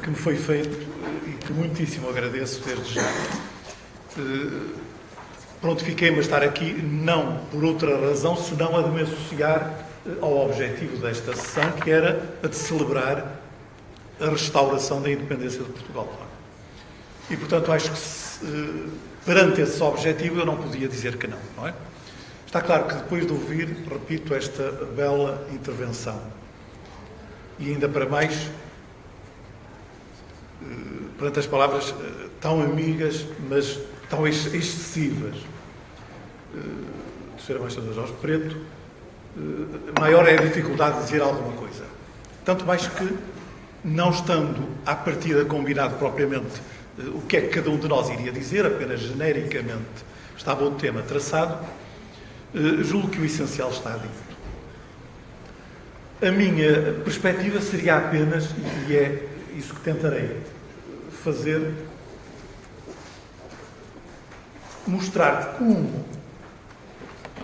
que me foi feito e que muitíssimo agradeço desde já. Prontifiquei-me a estar aqui não por outra razão, senão a de me associar ao objetivo desta sessão, que era a de celebrar a restauração da independência de Portugal. E, portanto, acho que perante esse objetivo eu não podia dizer que não, não é? Está claro que depois de ouvir, repito, esta bela intervenção, e ainda para mais, perante as palavras tão amigas, mas tão excessivas, do Sr. Embaixador Jorge Preto, maior é a dificuldade de dizer alguma coisa. Tanto mais que, não estando à partida combinado propriamente o que é que cada um de nós iria dizer, apenas genericamente estava o tema traçado, julgo que o essencial está dito. A minha perspectiva seria apenas, e é isso que tentarei fazer, mostrar como,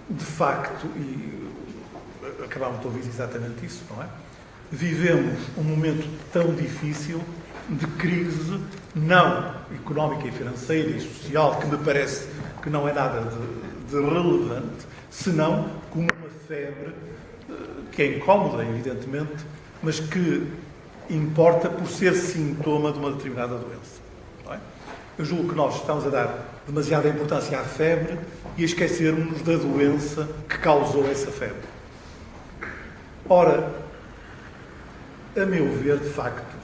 de facto, e acabámos de ouvir exatamente isso, não é? Vivemos um momento tão difícil de crise, não económica e financeira e social, que me parece que não é nada de relevante, senão como uma febre que é incómoda, evidentemente, mas que importa por ser sintoma de uma determinada doença. Não é? Eu julgo que nós estamos a dar demasiada importância à febre e a esquecermos da doença que causou essa febre. Ora, a meu ver, de facto,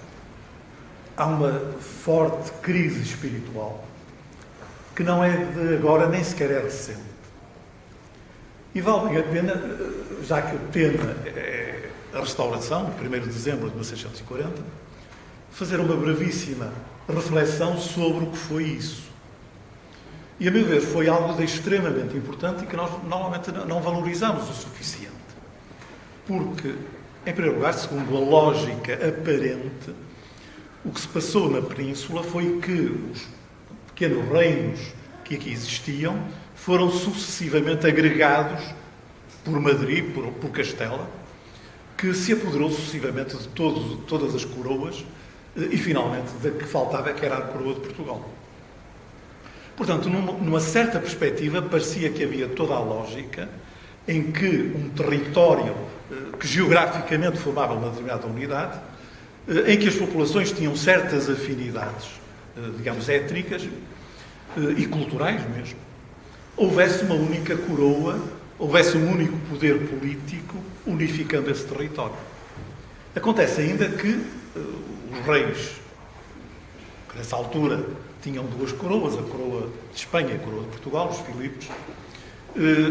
há uma forte crise espiritual que não é de agora, nem sequer é recente. E vale a pena, já que o tema é a restauração, 1º de dezembro de 1640, fazer uma brevíssima reflexão sobre o que foi isso. E, a meu ver, foi algo de extremamente importante e que nós normalmente não valorizamos o suficiente. Porque, em primeiro lugar, segundo a lógica aparente, o que se passou na Península foi que os pequenos reinos que aqui existiam foram sucessivamente agregados por Madrid, por Castela, que se apoderou sucessivamente de todas as coroas e, finalmente, da que faltava, que era a coroa de Portugal. Portanto, numa certa perspectiva, parecia que havia toda a lógica em que um território que geograficamente formava uma determinada unidade, em que as populações tinham certas afinidades, digamos, étnicas e culturais mesmo, houvesse uma única coroa, houvesse um único poder político unificando esse território. Acontece ainda que os reis, que nessa altura tinham duas coroas, a coroa de Espanha e a coroa de Portugal, os Filipes,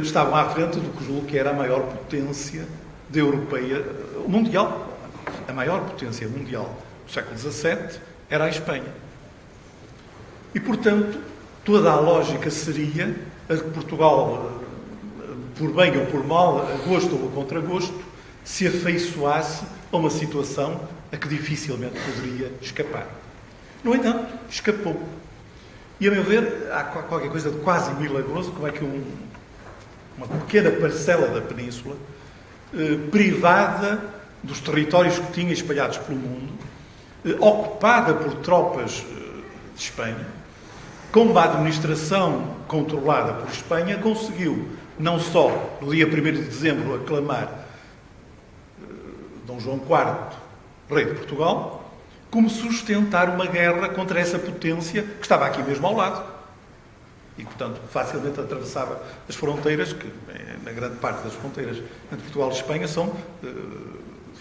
estavam à frente do que julgo que era a maior potência da europeia, mundial. A maior potência mundial do século XVII era a Espanha. E, portanto, toda a lógica seria a de Portugal, por bem ou por mal, a gosto ou a contragosto, se afeiçoasse a uma situação a que dificilmente poderia escapar. No entanto, escapou. E, a meu ver, há qualquer coisa de quase milagroso, como é que uma pequena parcela da Península, privada dos territórios que tinha espalhados pelo mundo, ocupada por tropas de Espanha, com uma administração controlada por Espanha, conseguiu, não só no dia 1º de dezembro, aclamar Dom João IV, rei de Portugal, como sustentar uma guerra contra essa potência que estava aqui mesmo ao lado. E, portanto, facilmente atravessava as fronteiras, que, na grande parte das fronteiras entre Portugal e Espanha, são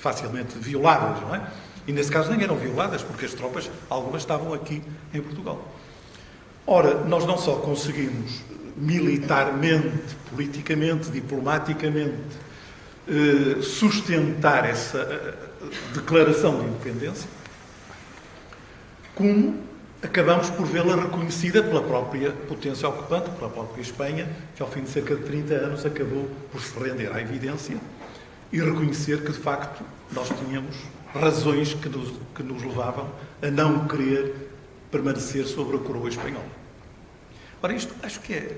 facilmente violáveis, não é? E, nesse caso, nem eram violadas, porque as tropas, algumas, estavam aqui em Portugal. Ora, nós não só conseguimos militarmente, politicamente, diplomaticamente, sustentar essa declaração de independência, como acabamos por vê-la reconhecida pela própria potência ocupante, pela própria Espanha, que ao fim de cerca de 30 anos acabou por se render à evidência e reconhecer que, de facto, nós tínhamos razões que nos levavam a não querer permanecer sobre a coroa espanhola. Ora, isto acho que é,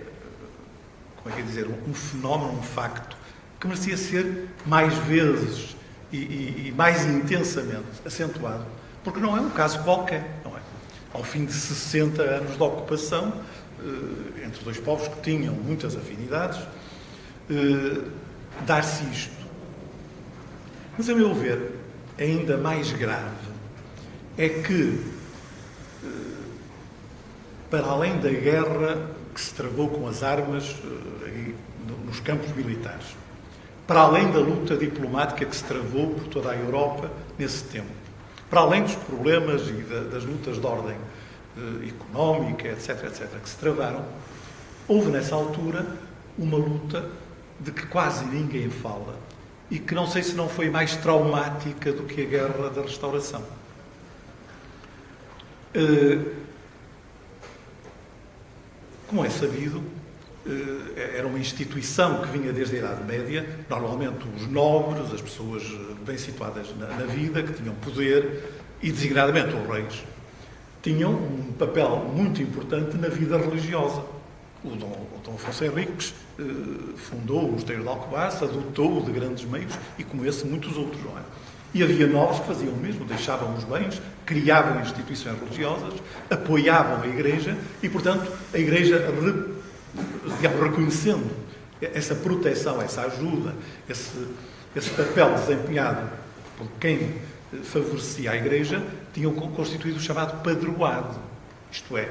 como é que é dizer, um fenómeno, um facto, que merecia ser mais vezes e mais intensamente acentuado, porque não é um caso qualquer, não é? Ao fim de 60 anos de ocupação, entre dois povos que tinham muitas afinidades, dar-se isto. Mas, a meu ver, ainda mais grave é que, para além da guerra que se travou com as armas nos campos militares, para além da luta diplomática que se travou por toda a Europa nesse tempo, para além dos problemas e das lutas de ordem económica, etc., que se travaram, houve nessa altura uma luta de que quase ninguém fala e que não sei se não foi mais traumática do que a Guerra da Restauração. Como é sabido, era uma instituição que vinha desde a Idade Média, normalmente os nobres, as pessoas bem situadas na vida, que tinham poder, e designadamente os reis, tinham um papel muito importante na vida religiosa. O Dom Afonso Henriques fundou o Mosteiro de Alcobaça, adotou de grandes meios, e como esse, muitos outros, não é? E havia nobres que faziam o mesmo, deixavam os bens, criavam instituições religiosas, apoiavam a Igreja e, portanto, a Igreja, reconhecendo essa proteção, essa ajuda, esse papel desempenhado por quem favorecia a Igreja, tinham constituído o chamado padroado. Isto é,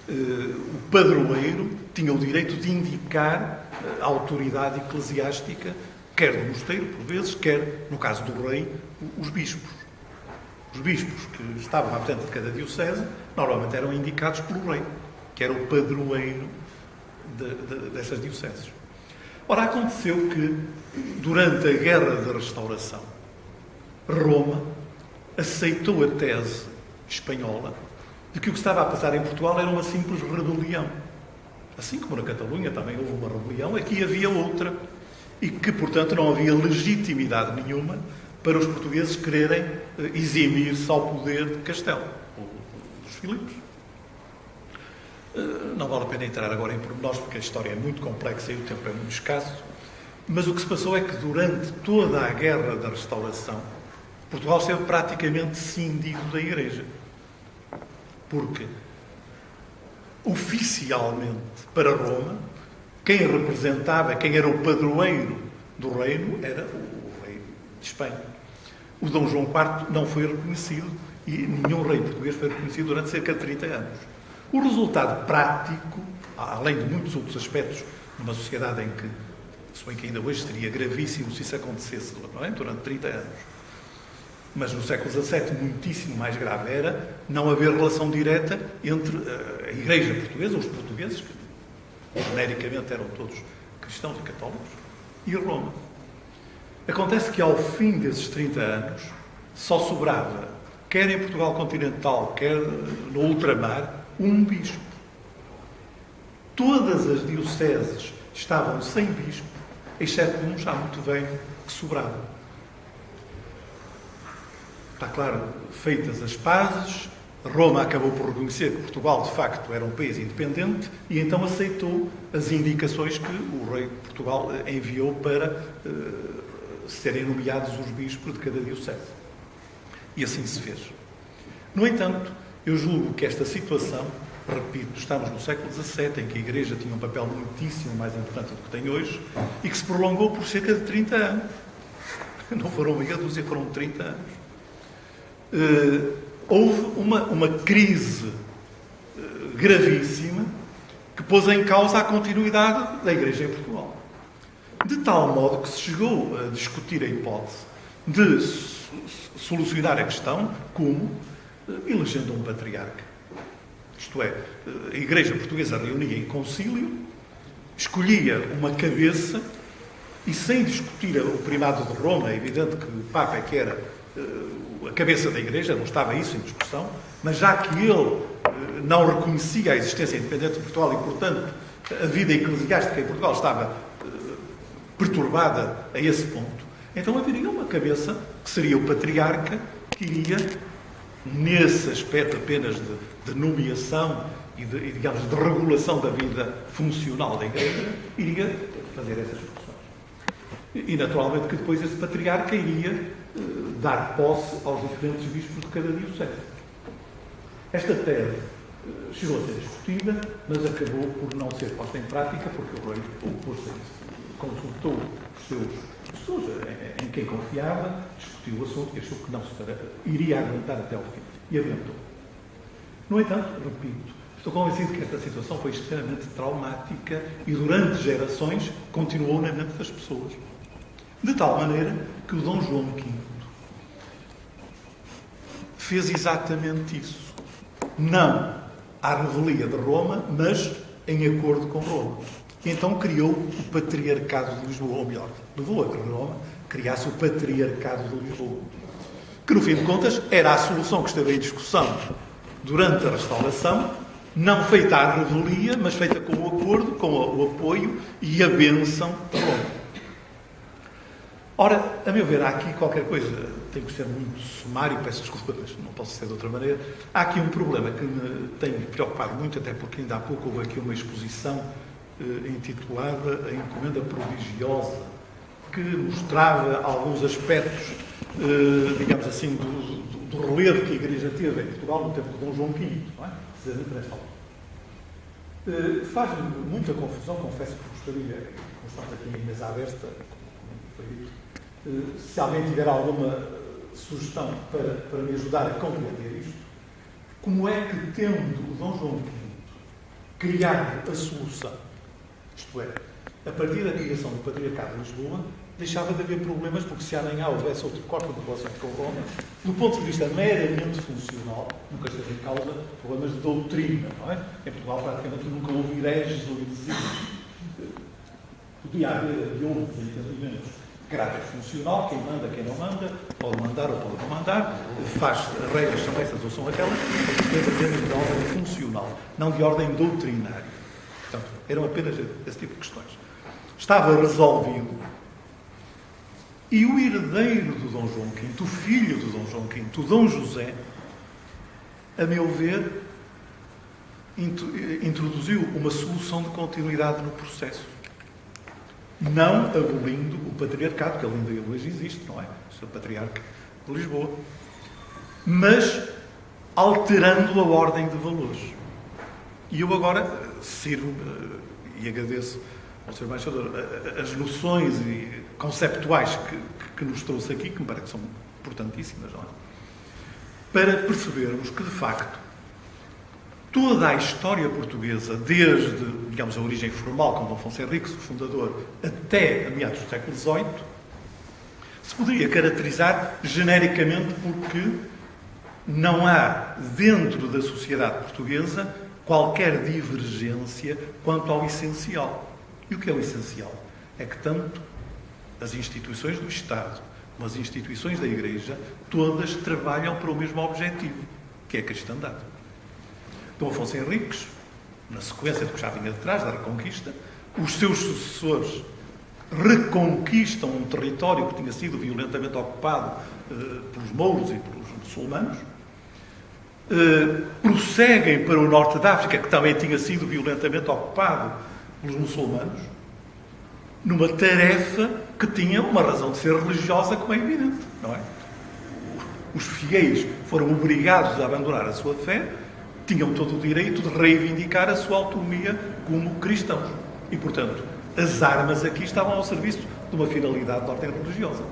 o padroeiro tinha o direito de indicar a autoridade eclesiástica, quer do mosteiro, por vezes, quer, no caso do rei, os bispos. Os bispos que estavam à frente de cada diocese, normalmente eram indicados pelo rei, que era o padroeiro dessas dioceses. Ora, aconteceu que, durante a Guerra da Restauração, Roma aceitou a tese espanhola de que o que estava a passar em Portugal era uma simples rebelião. Assim como na Catalunha também houve uma rebelião, aqui havia outra. E que, portanto, não havia legitimidade nenhuma para os portugueses quererem eximir-se ao poder de Castelo, dos Filipos. Não vale a pena entrar agora em pormenores, porque a história é muito complexa e o tempo é muito escasso, mas o que se passou é que, durante toda a Guerra da Restauração, Portugal esteve praticamente cindido da Igreja. Porque, oficialmente, para Roma, quem representava, quem era o padroeiro do reino, era o rei de Espanha. O Dom João IV não foi reconhecido e nenhum rei português foi reconhecido durante cerca de 30 anos. O resultado prático, além de muitos outros aspectos, numa sociedade em que, se bem que ainda hoje seria gravíssimo se isso acontecesse, não é? Durante 30 anos, mas no século XVII muitíssimo mais grave era não haver relação direta entre a Igreja portuguesa, os portugueses, que genericamente eram todos cristãos e católicos, e Roma. Acontece que ao fim desses 30 anos só sobrava, quer em Portugal continental, quer no ultramar, um bispo. Todas as dioceses estavam sem bispo, exceto um já muito velho que sobrava. Está claro, feitas as pazes, Roma acabou por reconhecer que Portugal, de facto, era um país independente e então aceitou as indicações que o rei de Portugal enviou para serem nomeados os bispos de cada diocese. E assim se fez. No entanto, eu julgo que esta situação, repito, estamos no século XVII, em que a Igreja tinha um papel muitíssimo mais importante do que tem hoje, e que se prolongou por cerca de 30 anos. Não foram meia dúzia, foram 30 anos. Houve uma crise gravíssima que pôs em causa a continuidade da Igreja em Portugal. De tal modo que se chegou a discutir a hipótese de solucionar a questão como elegendo um patriarca. Isto é, a Igreja Portuguesa reunia em concílio, escolhia uma cabeça e, sem discutir o primado de Roma, é evidente que o Papa é que era a cabeça da Igreja, não estava isso em discussão, mas já que ele não reconhecia a existência independente de Portugal e, portanto, a vida eclesiástica em Portugal estava perturbada a esse ponto, então haveria uma cabeça que seria o patriarca, que iria, nesse aspecto apenas de nomeação e digamos, de regulação da vida funcional da Igreja, iria fazer essas discussões. E, naturalmente, que depois esse patriarca iria dar posse aos diferentes bispos de cada diocese. Esta tese chegou a ser discutida, mas acabou por não ser posta em prática, porque o rei consultou os seus pessoas em quem confiava, discutiu o assunto e achou que não iria aguentar até ao fim. E aguentou. No entanto, repito, estou convencido que esta situação foi extremamente traumática e durante gerações continuou na mente das pessoas. De tal maneira que o Dom João V fez exatamente isso. Não à revelia de Roma, mas em acordo com Roma. E então criou o Patriarcado de Lisboa, ou melhor, levou a que Roma criasse o Patriarcado de Lisboa, que no fim de contas era a solução que esteve em discussão durante a restauração, não feita à revelia, mas feita com o acordo, com o apoio e a bênção de Roma. Ora, a meu ver, há aqui qualquer coisa, tenho que ser muito sumário, peço desculpa, mas não posso ser de outra maneira. Há aqui um problema que me tem preocupado muito, até porque ainda há pouco houve aqui uma exposição intitulada A Encomenda Prodigiosa, que mostrava alguns aspectos, digamos assim, do relevo que a Igreja teve em Portugal no tempo de Dom João V, não é? Faz-me muita confusão, confesso que gostaria, como estamos aqui em mesa aberta, se alguém tiver alguma sugestão para me ajudar a compreender isto, como é que, tendo o Dom João V criado a solução, isto é, a partir da criação do Patriarcado de Lisboa, deixava de haver problemas, porque se amanhã houvesse outro corpo de relações com Roma, do ponto de vista meramente funcional, nunca esteve em causa problemas de doutrina, não é? Em Portugal, praticamente, nunca houve hereges ou heresias. Podia haver entendimentos de caráter funcional, quem manda, quem não manda, pode mandar ou pode não mandar, faz regras, são essas ou são aquelas, mas de ordem funcional, não de ordem doutrinária. Portanto, eram apenas esse tipo de questões. Estava resolvido. E o herdeiro do Dom João V, o filho do Dom João V, o Dom José, a meu ver, introduziu uma solução de continuidade no processo. Não abolindo o patriarcado, que ele ainda hoje existe, não é? O seu patriarca de Lisboa. Mas alterando a ordem de valores. E eu agora sirvo e agradeço ao Sr. Embaixador as noções conceptuais que nos trouxe aqui, que me parece que são importantíssimas, não é? Para percebermos que, de facto, toda a história portuguesa, desde, digamos, a origem formal, com Dom Afonso Henriques, o fundador, até a meados do século XVIII, se poderia caracterizar genericamente porque não há, dentro da sociedade portuguesa, qualquer divergência quanto ao essencial. E o que é o essencial? É que tanto as instituições do Estado como as instituições da Igreja, todas trabalham para o mesmo objetivo, que é a cristandade. Dom Afonso Henriques, na sequência do que já vinha de trás, da Reconquista, os seus sucessores reconquistam um território que tinha sido violentamente ocupado pelos mouros e pelos muçulmanos, prosseguem para o norte da África, que também tinha sido violentamente ocupado pelos muçulmanos, numa tarefa que tinha uma razão de ser religiosa, como é evidente, não é? Os fiéis foram obrigados a abandonar a sua fé, tinham todo o direito de reivindicar a sua autonomia como cristãos. E, portanto, as armas aqui estavam ao serviço de uma finalidade de ordem religiosa.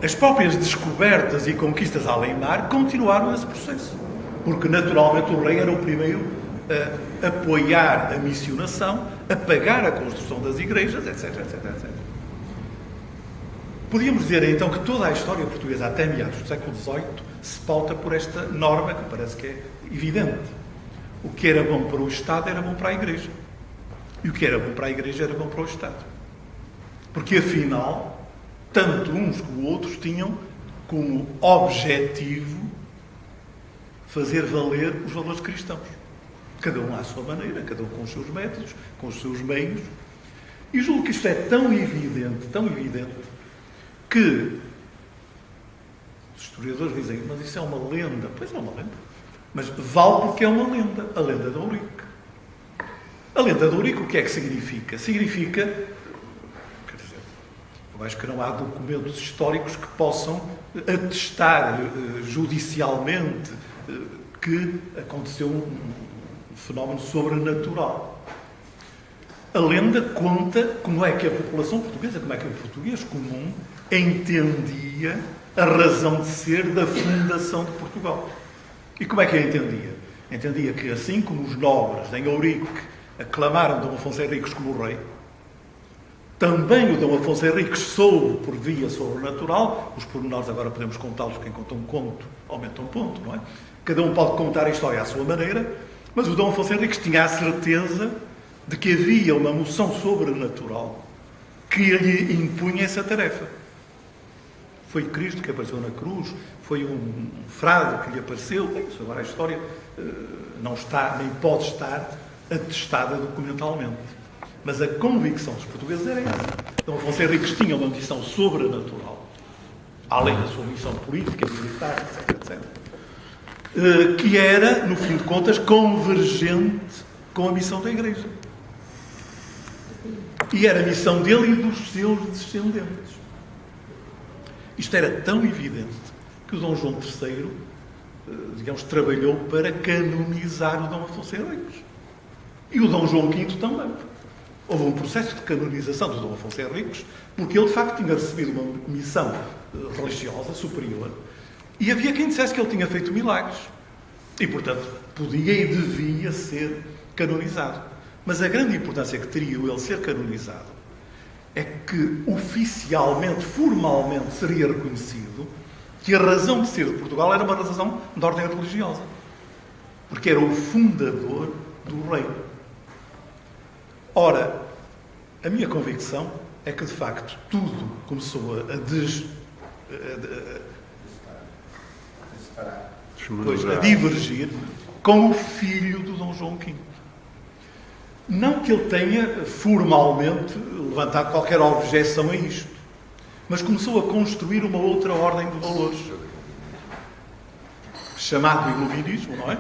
As próprias descobertas e conquistas além-mar continuaram esse processo, porque naturalmente o rei era o primeiro a apoiar a missionação, a pagar a construção das igrejas, etc, etc, etc. Podíamos dizer então que toda a história portuguesa até meados do século XVIII se pauta por esta norma que parece que é evidente. O que era bom para o Estado era bom para a Igreja. E o que era bom para a Igreja era bom para o Estado. Porque afinal, tanto uns como outros tinham como objetivo fazer valer os valores cristãos. Cada um à sua maneira, cada um com os seus métodos, com os seus meios. E julgo que isto é tão evidente, que os historiadores dizem, mas isso é uma lenda. Pois é uma lenda. Mas vale porque é uma lenda. A lenda de Ourique. A lenda de Ourique, o que é que significa? Significa, quer dizer, Eu acho que não há documentos históricos que possam atestar judicialmente que aconteceu um fenómeno sobrenatural. A lenda conta como é que a população portuguesa, como é que o português comum entendia a razão de ser da fundação de Portugal. E como é que a entendia? Entendia que, assim como os nobres em Ourique aclamaram Dom Afonso Henriques como rei, também o Dom Afonso Henriques soube por via sobrenatural, os pormenores agora podemos contá-los, quem conta um conto aumenta um ponto, não é? Cada um pode contar a história à sua maneira, mas o Dom Afonso Henriques tinha a certeza de que havia uma moção sobrenatural que lhe impunha essa tarefa. Foi Cristo que apareceu na cruz, foi um frade que lhe apareceu. Isso agora a história não está, nem pode estar atestada documentalmente. Mas a convicção dos portugueses era essa. Dom Afonso Henriques tinha uma missão sobrenatural, além da sua missão política, militar, etc., que era, no fim de contas, convergente com a missão da Igreja. E era a missão dele e dos seus descendentes. Isto era tão evidente que o Dom João III, digamos, trabalhou para canonizar o Dom Afonso Henriques. E o Dom João V também. Houve um processo de canonização do Dom Afonso Henriques, porque ele, de facto, tinha recebido uma missão religiosa superior e havia quem dissesse que ele tinha feito milagres. E, portanto, podia e devia ser canonizado. Mas a grande importância que teria ele ser canonizado é que, oficialmente, formalmente, seria reconhecido que a razão de ser de Portugal era uma razão de ordem religiosa. Porque era o fundador do reino. Ora, a minha convicção é que, de facto, tudo começou a divergir com o filho do Dom João V. Não que ele tenha formalmente levantado qualquer objeção a isto, mas começou a construir uma outra ordem de valores, chamado Iluminismo, não é?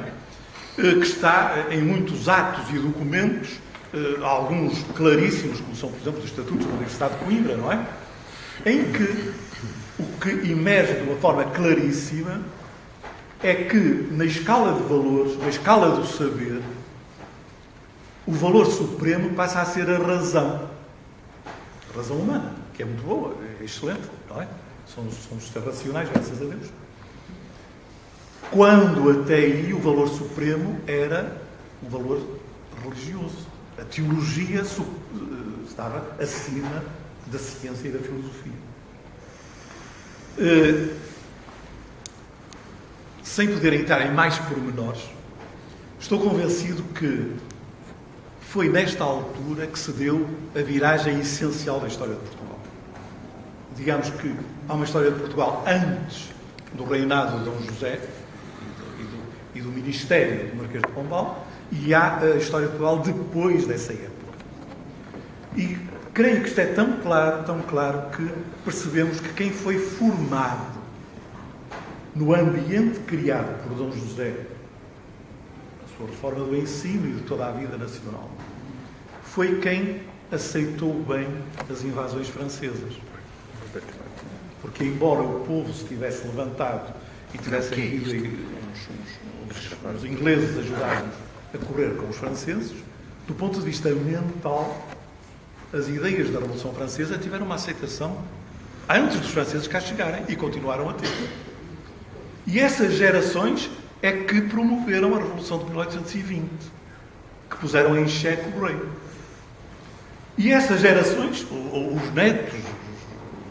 Que está em muitos atos e documentos, alguns claríssimos, como são, por exemplo, os Estatutos da Universidade de Coimbra, não é? Em que o que emerge de uma forma claríssima é que, na escala de valores, na escala do saber, o valor supremo passa a ser a razão. A razão humana, que é muito boa, é excelente, não é? Somos racionais, graças a Deus. Quando até aí o valor supremo era o valor religioso. A teologia estava acima da ciência e da filosofia. Sem poder entrar em mais pormenores, estou convencido que foi nesta altura que se deu a viragem essencial da história de Portugal. Digamos que há uma história de Portugal antes do reinado de Dom José e do ministério do Marquês de Pombal, e há a história de Portugal depois dessa época. E creio que isto é tão claro que percebemos que quem foi formado no ambiente criado por Dom José, a sua reforma do ensino e de toda a vida nacional, foi quem aceitou bem as invasões francesas. Porque, embora o povo se tivesse levantado e tivesse ido os ingleses ajudarem-nos a correr com os franceses, do ponto de vista mental, as ideias da Revolução Francesa tiveram uma aceitação antes dos franceses cá chegarem e continuaram a ter. E essas gerações é que promoveram a Revolução de 1820, que puseram em xeque o reino. E essas gerações, os netos,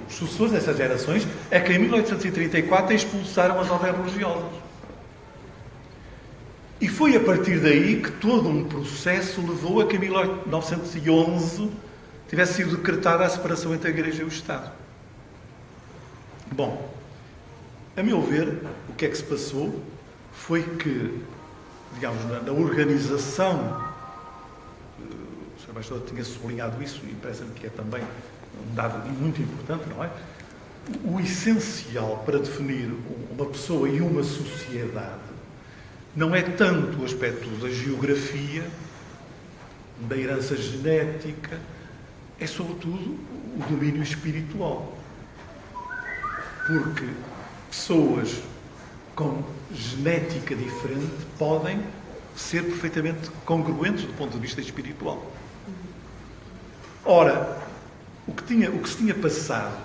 os sucessores dessas gerações, é que em 1834 expulsaram as ordens religiosas. E foi a partir daí que todo um processo levou a que em 1911 tivesse sido decretada a separação entre a Igreja e o Estado. Bom, a meu ver, o que é que se passou foi que, digamos, na organização, o Sr. Embaixador tinha sublinhado isso e parece-me que é também um dado muito importante, não é? O essencial para definir uma pessoa e uma sociedade não é tanto o aspecto da geografia, da herança genética, é, sobretudo, o domínio espiritual. Porque pessoas com genética diferente podem ser perfeitamente congruentes do ponto de vista espiritual. Ora, o que se tinha passado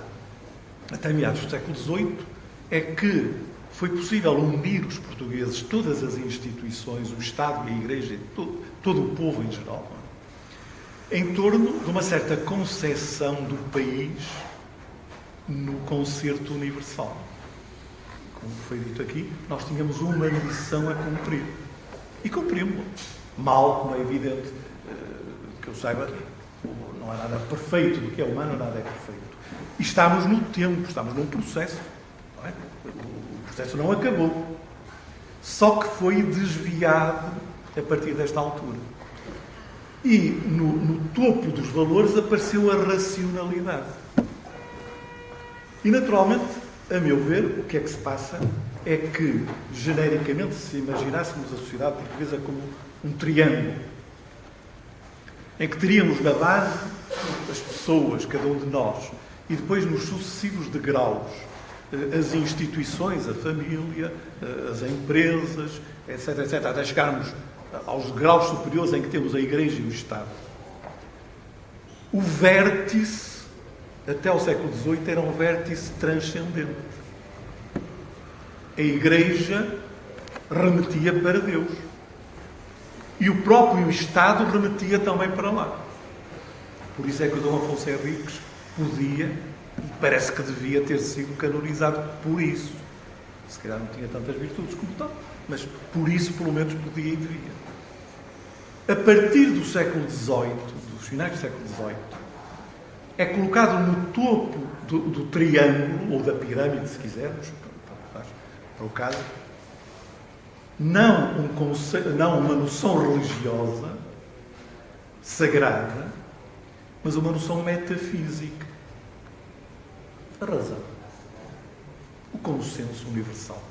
até meados do século XVIII é que foi possível unir os portugueses, todas as instituições, o Estado e a Igreja, e todo o povo em geral, em torno de uma certa concepção do país no concerto universal. Como foi dito aqui, nós tínhamos uma missão a cumprir. E cumprimos-la. Mal, como é evidente, que eu saiba, não há nada perfeito do que é humano, nada é perfeito. E estamos no tempo, estamos num processo. Não é? O processo não acabou. Só que foi desviado a partir desta altura. E no topo dos valores apareceu a racionalidade. E, naturalmente, a meu ver, o que é que se passa é que, genericamente, se imaginássemos a sociedade portuguesa como um triângulo, em que teríamos na base as pessoas, cada um de nós, e depois nos sucessivos degraus, as instituições, a família, as empresas, etc., etc., até chegarmos aos graus superiores em que temos a Igreja e o Estado. O vértice, até ao século XVIII, era um vértice transcendente. A Igreja remetia para Deus. E o próprio Estado remetia também para lá. Por isso é que o Dom Afonso Henriques podia, e parece que devia ter sido canonizado por isso. Se calhar não tinha tantas virtudes como tal, mas por isso, pelo menos, podia e devia. A partir do século XVIII, dos finais do século XVIII, é colocado no topo do triângulo, ou da pirâmide, se quisermos, para o caso, não uma noção religiosa, sagrada, mas uma noção metafísica. A razão. O consenso universal.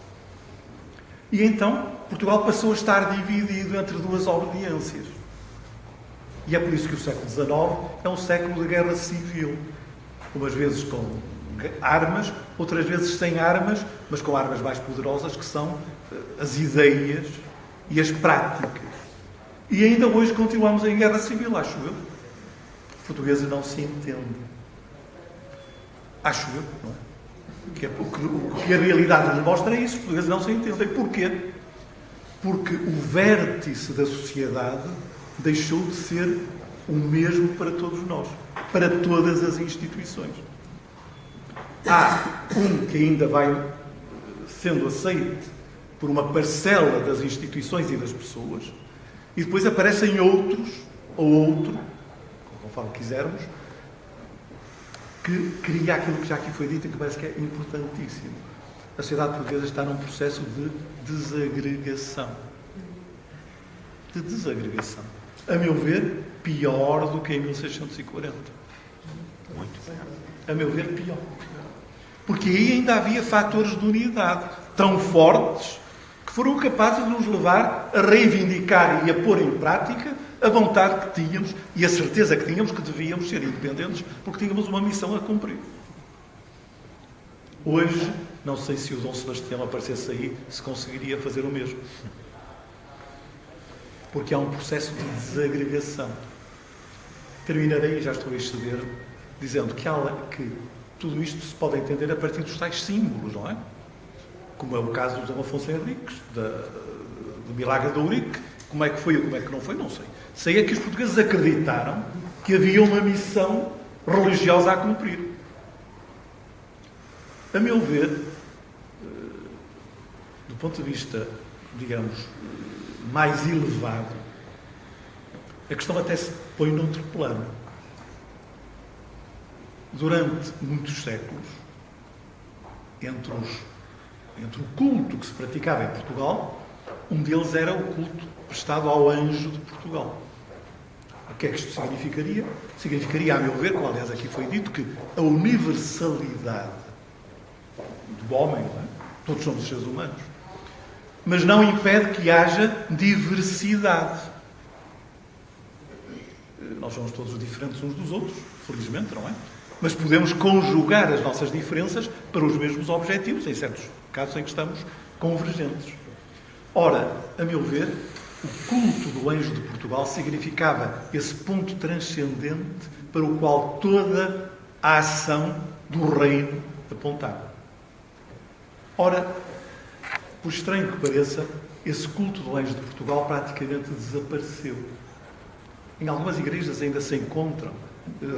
E então, Portugal passou a estar dividido entre duas obediências. E é por isso que o século XIX é um século de guerra civil. Umas vezes com armas, outras vezes sem armas, mas com armas mais poderosas, que são as ideias e as práticas. E ainda hoje continuamos em guerra civil, acho eu. Os portugueses não se entendem. Acho eu, não é? O que a realidade nos mostra é isso. Os portugueses não se entendem. Porquê? Porque o vértice da sociedade deixou de ser o mesmo para todos nós, para todas as instituições. Há um que ainda vai sendo aceito por uma parcela das instituições e das pessoas, e depois aparecem outros, ou outro, conforme quisermos, que cria aquilo que já aqui foi dito e que parece que é importantíssimo. A sociedade portuguesa está num processo de desagregação. De desagregação. A meu ver, pior do que em 1640. Muito bem. A meu ver, pior. Porque aí ainda havia fatores de unidade tão fortes que foram capazes de nos levar a reivindicar e a pôr em prática a vontade que tínhamos e a certeza que tínhamos que devíamos ser independentes porque tínhamos uma missão a cumprir. Hoje, não sei se o Dom Sebastião aparecesse aí, se conseguiria fazer o mesmo. Porque há um processo de desagregação. Terminarei, já estou a exceder, dizendo que tudo isto se pode entender a partir dos tais símbolos, não é? Como é o caso do Dom Afonso Henriques, do Milagre de Ourique. Como é que foi ou como é que não foi, não sei. Sei é que os portugueses acreditaram que havia uma missão religiosa a cumprir. A meu ver, do ponto de vista, digamos, mais elevado, a questão até se põe noutro plano. Durante muitos séculos, entre o culto que se praticava em Portugal, um deles era o culto prestado ao anjo de Portugal. O que é que isto significaria? Significaria, a meu ver, como aliás aqui foi dito, que a universalidade do homem, não é? Todos somos seres humanos, mas não impede que haja diversidade. nós somos todos diferentes uns dos outros, felizmente, não é? Mas podemos conjugar as nossas diferenças para os mesmos objetivos, em certos casos em que estamos convergentes. Ora, a meu ver, o culto do anjo de Portugal significava esse ponto transcendente para o qual toda a ação do reino apontava. Ora, por estranho que pareça, esse culto do anjo de Portugal praticamente desapareceu. Em algumas igrejas ainda se encontram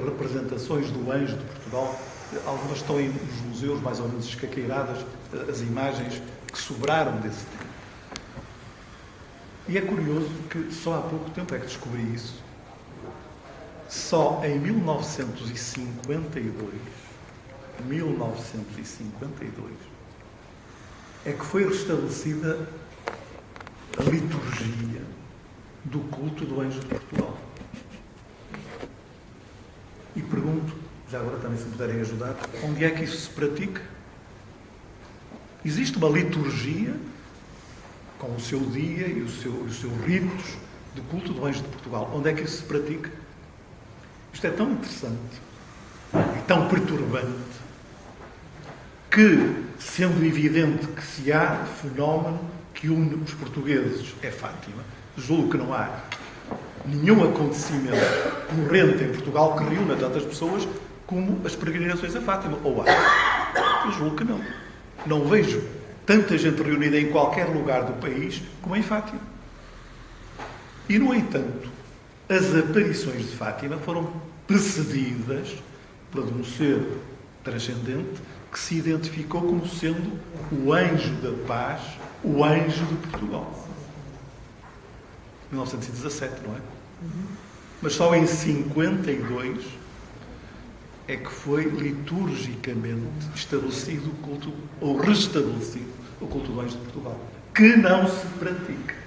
representações do anjo de Portugal. Algumas estão nos museus mais ou menos escaqueiradas, as imagens que sobraram desse tempo. E é curioso que só há pouco tempo é que descobri isso. Só em 1952, é que foi restabelecida a liturgia do culto do anjo de Portugal. E pergunto, já agora também se me puderem ajudar, onde é que isso se pratica? Existe uma liturgia com o seu dia e os seus ritos de culto do anjo de Portugal. Onde é que isso se pratica? Isto é tão interessante e tão perturbante que, sendo evidente que se há fenómeno que une os portugueses é Fátima, julgo que não há nenhum acontecimento corrente em Portugal que reúna tantas pessoas como as peregrinações a Fátima. Ou há? Eu julgo que não. Não vejo tanta gente reunida em qualquer lugar do país como em Fátima. E, no entanto, as aparições de Fátima foram precedidas por um ser transcendente que se identificou como sendo o anjo da paz, o anjo de Portugal. 1917, não é? Mas só em 52 é que foi liturgicamente estabelecido o culto, ou restabelecido o culto do anjo de Portugal, que não se pratica.